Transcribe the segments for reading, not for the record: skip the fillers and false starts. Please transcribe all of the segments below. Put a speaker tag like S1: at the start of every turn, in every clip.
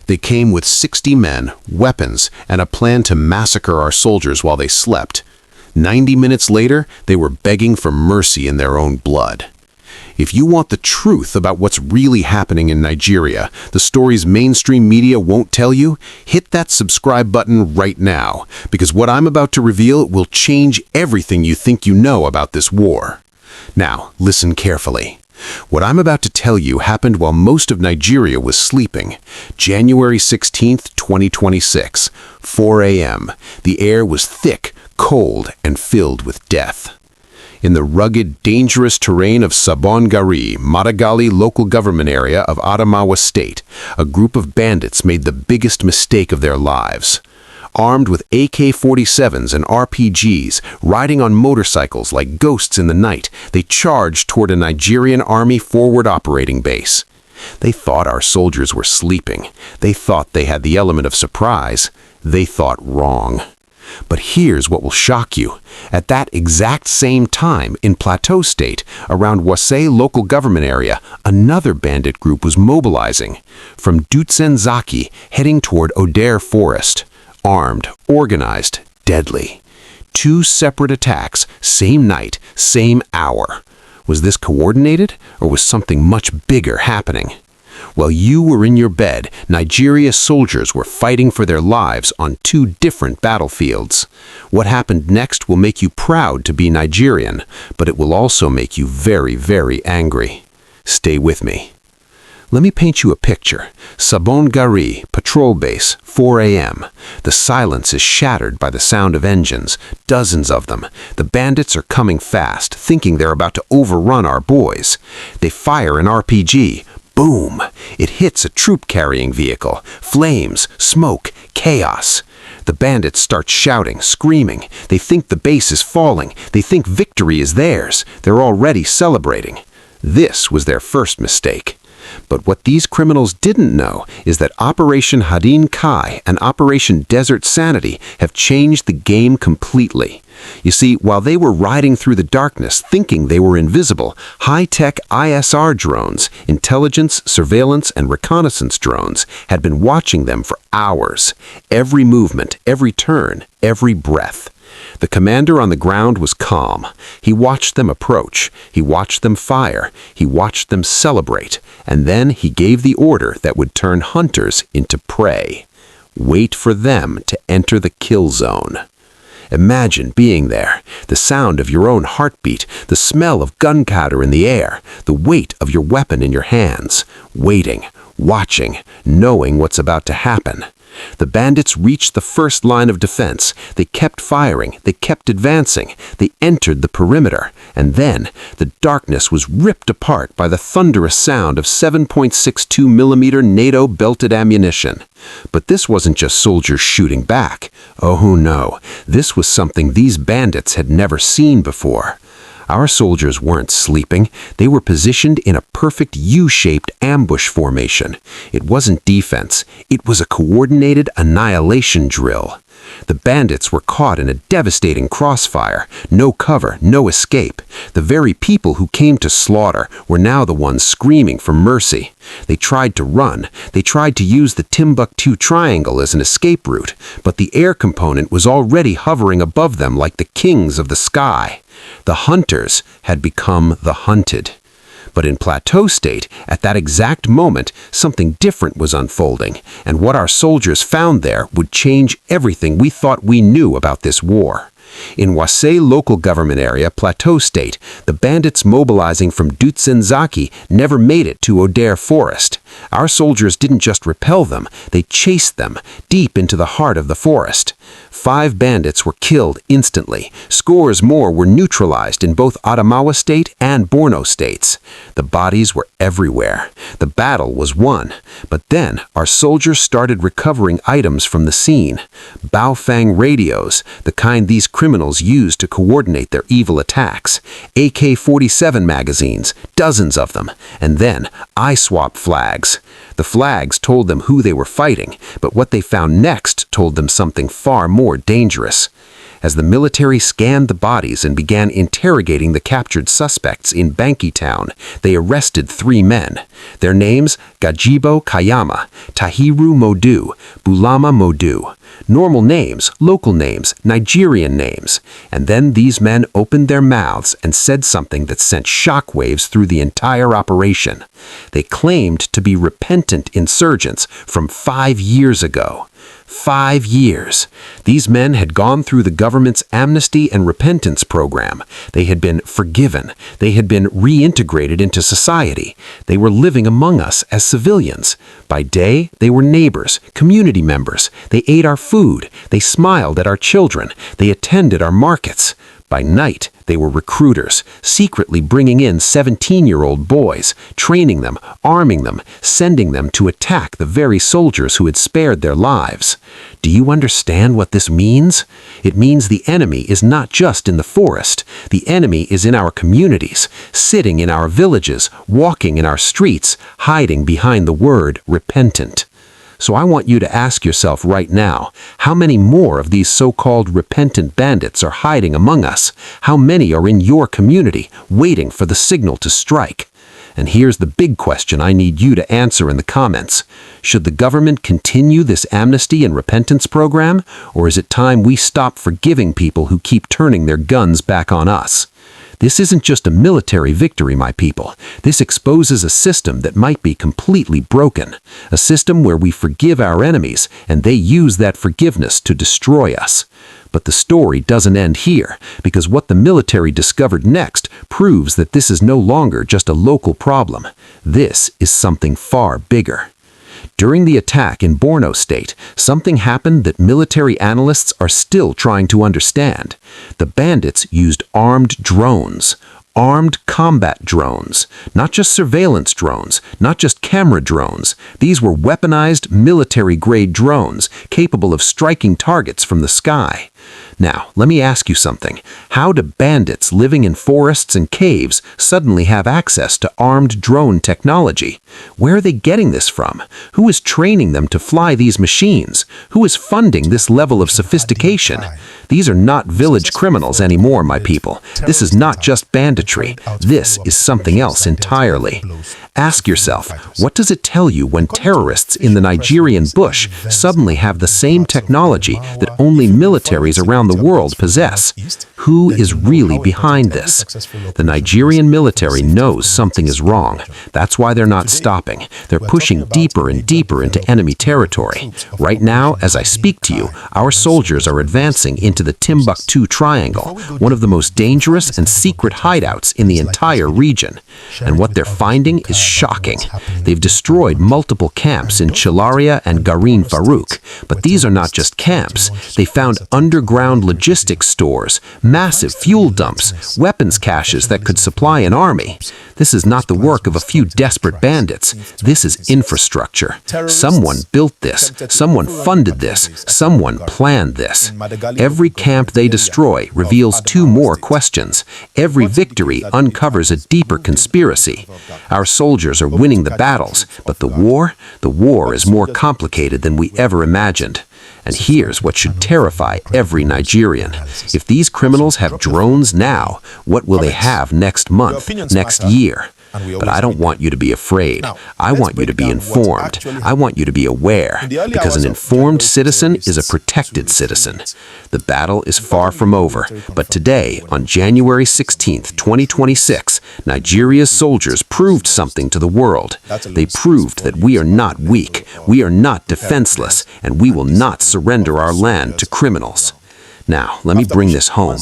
S1: They came with 60 men, weapons, and a plan to massacre our soldiers while they slept. 90 minutes later, they were begging for mercy in their own blood. If you want the truth about what's really happening in Nigeria, the stories mainstream media won't tell you, hit that subscribe button right now, because what I'm about to reveal will change everything you think you know about this war. Now, listen carefully. What I'm about to tell you happened while most of Nigeria was sleeping. January 16th, 2026, 4 a.m. The air was thick, cold, and filled with death. In the rugged, dangerous terrain of Sabon Gari, Madagali local government area of Adamawa State, a group of bandits made the biggest mistake of their lives. Armed with AK-47s and RPGs, riding on motorcycles like ghosts in the night, they charged toward a Nigerian army forward operating base. They thought our soldiers were sleeping. They thought they had the element of surprise. They thought wrong. But here's what will shock you. At that exact same time, in Plateau State, around Wase local government area, another bandit group was mobilizing. From Dutsenzaki, heading toward Odere Forest. Armed, organized, deadly. 2 separate attacks, same night, same hour. Was this coordinated, or was something much bigger happening? While you were in your bed, Nigeria's soldiers were fighting for their lives on 2 different battlefields. What happened next will make you proud to be Nigerian, but it will also make you very, very angry. Stay with me. Let me paint you a picture. Sabon Gari, patrol base, 4 a.m. The silence is shattered by the sound of engines, dozens of them. The bandits are coming fast, thinking they're about to overrun our boys. They fire an RPG. Boom! It hits a troop-carrying vehicle. Flames, smoke, chaos. The bandits start shouting, screaming. They think the base is falling. They think victory is theirs. They're already celebrating. This was their first mistake. But what these criminals didn't know is that Operation Hadin Kai and Operation Desert Sanity have changed the game completely. You see, while they were riding through the darkness thinking they were invisible, high-tech ISR drones, intelligence, surveillance, and reconnaissance drones, had been watching them for hours. Every movement, every turn, every breath. The commander on the ground was calm. He watched them approach. He watched them fire. He watched them celebrate. And then he gave the order that would turn hunters into prey. Wait for them to enter the kill zone. Imagine being there, the sound of your own heartbeat, the smell of gunpowder in the air, the weight of your weapon in your hands, waiting, watching, knowing what's about to happen. The bandits reached the first line of defense. They kept firing. They kept advancing. They entered the perimeter. And then, the darkness was ripped apart by the thunderous sound of 7.62 millimeter NATO belted ammunition. But this wasn't just soldiers shooting back. Oh no, this was something these bandits had never seen before. Our soldiers weren't sleeping. They were positioned in a perfect U-shaped ambush formation. It wasn't defense. It was a coordinated annihilation drill. The bandits were caught in a devastating crossfire. No cover, no escape. The very people who came to slaughter were now the ones screaming for mercy. They tried to run. They tried to use the Timbuktu Triangle as an escape route, but the air component was already hovering above them like the kings of the sky. The hunters had become the hunted. But in Plateau State, at that exact moment, something different was unfolding, and what our soldiers found there would change everything we thought we knew about this war. In Wase local government area, Plateau State, the bandits mobilizing from Dutsenzaki never made it to Odere Forest. Our soldiers didn't just repel them, they chased them deep into the heart of the forest. 5 bandits were killed instantly. Scores more were neutralized in both Adamawa State and Borno states. The bodies were everywhere. The battle was won. But then our soldiers started recovering items from the scene. Baofeng radios, the kind these criminals used to coordinate their evil attacks. AK-47 magazines, dozens of them. And then eye-swap flags. The flags told them who they were fighting, but what they found next told them something far more dangerous. As the military scanned the bodies and began interrogating the captured suspects in Banki town, they arrested 3 men. Their names, Gajibo Kayama, Tahiru Modu, Bulama Modu. Normal names, local names, Nigerian names. And then these men opened their mouths and said something that sent shockwaves through the entire operation. They claimed to be repentant insurgents from 5 years ago. 5 years. These men had gone through the government's Amnesty and Repentance program. They had been forgiven. They had been reintegrated into society. They were living among us as civilians. By day, they were neighbors, community members. They ate our food. They smiled at our children. They attended our markets. By night, they were recruiters, secretly bringing in 17-year-old boys, training them, arming them, sending them to attack the very soldiers who had spared their lives. Do you understand what this means? It means the enemy is not just in the forest. The enemy is in our communities, sitting in our villages, walking in our streets, hiding behind the word repentant. So I want you to ask yourself right now, how many more of these so-called repentant bandits are hiding among us? How many are in your community, waiting for the signal to strike? And here's the big question I need you to answer in the comments. Should the government continue this amnesty and repentance program, or is it time we stop forgiving people who keep turning their guns back on us? This isn't just a military victory, my people. This exposes a system that might be completely broken. A system where we forgive our enemies, and they use that forgiveness to destroy us. But the story doesn't end here, because what the military discovered next proves that this is no longer just a local problem. This is something far bigger. During the attack in Borno State, something happened that military analysts are still trying to understand. The bandits used armed drones. Armed combat drones, not just surveillance drones, not just camera drones. These were weaponized military-grade drones capable of striking targets from the sky. Now, let me ask you something. How do bandits living in forests and caves suddenly have access to armed drone technology? Where are they getting this from? Who is training them to fly these machines? Who is funding this level of sophistication? These are not village criminals anymore, my people. This is not just banditry. This is something else entirely. Ask yourself, what does it tell you when terrorists in the Nigerian bush suddenly have the same technology that only militaries around the world possess? Who is really behind this? The Nigerian military knows something is wrong. That's why they're not stopping. They're pushing deeper and deeper into enemy territory. Right now, as I speak to you, our soldiers are advancing into the Timbuktu Triangle, one of the most dangerous and secret hideouts in the entire region. And what they're finding is shocking. They've destroyed multiple camps in Chilaria and Garin Farouk, but these are not just camps. They found underground logistics stores, massive fuel dumps, weapons caches that could supply an army. This is not the work of a few desperate bandits. This is infrastructure. Someone built this. Someone funded this. Someone planned this. Every camp they destroy reveals 2 more questions. Every victory uncovers a deeper conspiracy. Our soldiers are winning the battles, but the war is more complicated than we ever imagined. And here's what should terrify every Nigerian. If these criminals have drones now, what will they have next month, next year? But I don't want you to be afraid. I want you to be informed. I want you to be aware, because an informed citizen is a protected citizen. The battle is far from over, but today, on January 16th, 2026, Nigeria's soldiers proved something to the world. They proved that we are not weak, we are not defenseless, and we will not surrender our land to criminals. Now, let me bring this home.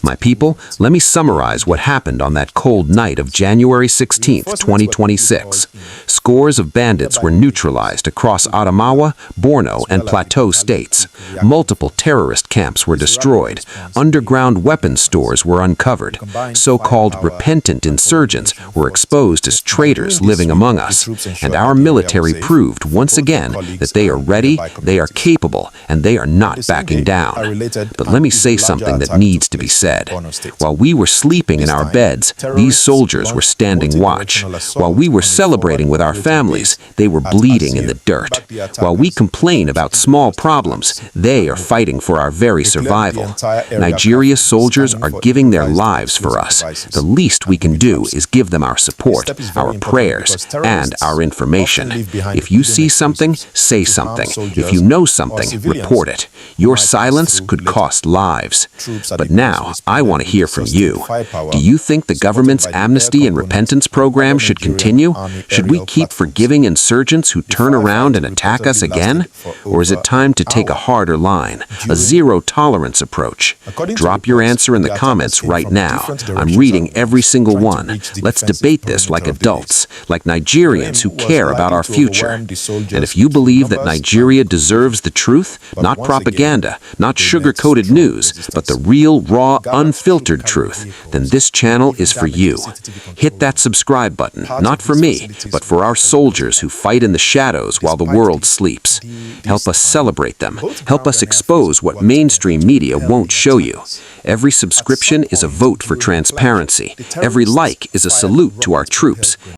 S1: My people, let me summarize what happened on that cold night of January 16th, 2026. Scores of bandits were neutralized across Adamawa, Borno, and Plateau States. Multiple terrorist camps were destroyed. Underground weapons stores were uncovered. So-called repentant insurgents were exposed as traitors living among us. And our military proved once again that they are ready, they are capable, and they are not backing down. But
S2: But let me say something that needs to be said. While we were sleeping in our beds, these soldiers were standing watch. While we were celebrating with our families, they were bleeding in the dirt. While we complain about small problems, they are fighting for our very survival. Nigeria's soldiers are giving their lives for us. The least we can do is give them our support, our prayers, and our information. If you see something, say something. If you know something, report it. Your silence could cost lives. But now, I want to hear from you. Do you think the government's Amnesty and Repentance program should continue? Should we keep forgiving insurgents who turn around and attack us again? Or is it time to take a harder line, a zero-tolerance approach? Drop your answer in the comments right now. I'm reading every single one. Let's debate this like adults, like Nigerians who care about our future. And if you believe that Nigeria deserves the truth, not propaganda, not sugar-coated news, but the real, raw, unfiltered truth, then this channel is for you. Hit that subscribe button, not for me, but for our soldiers who fight in the shadows while the world sleeps. Help us celebrate them. Help us expose what mainstream media won't show you. Every subscription is a vote for transparency. Every like is a salute to our troops.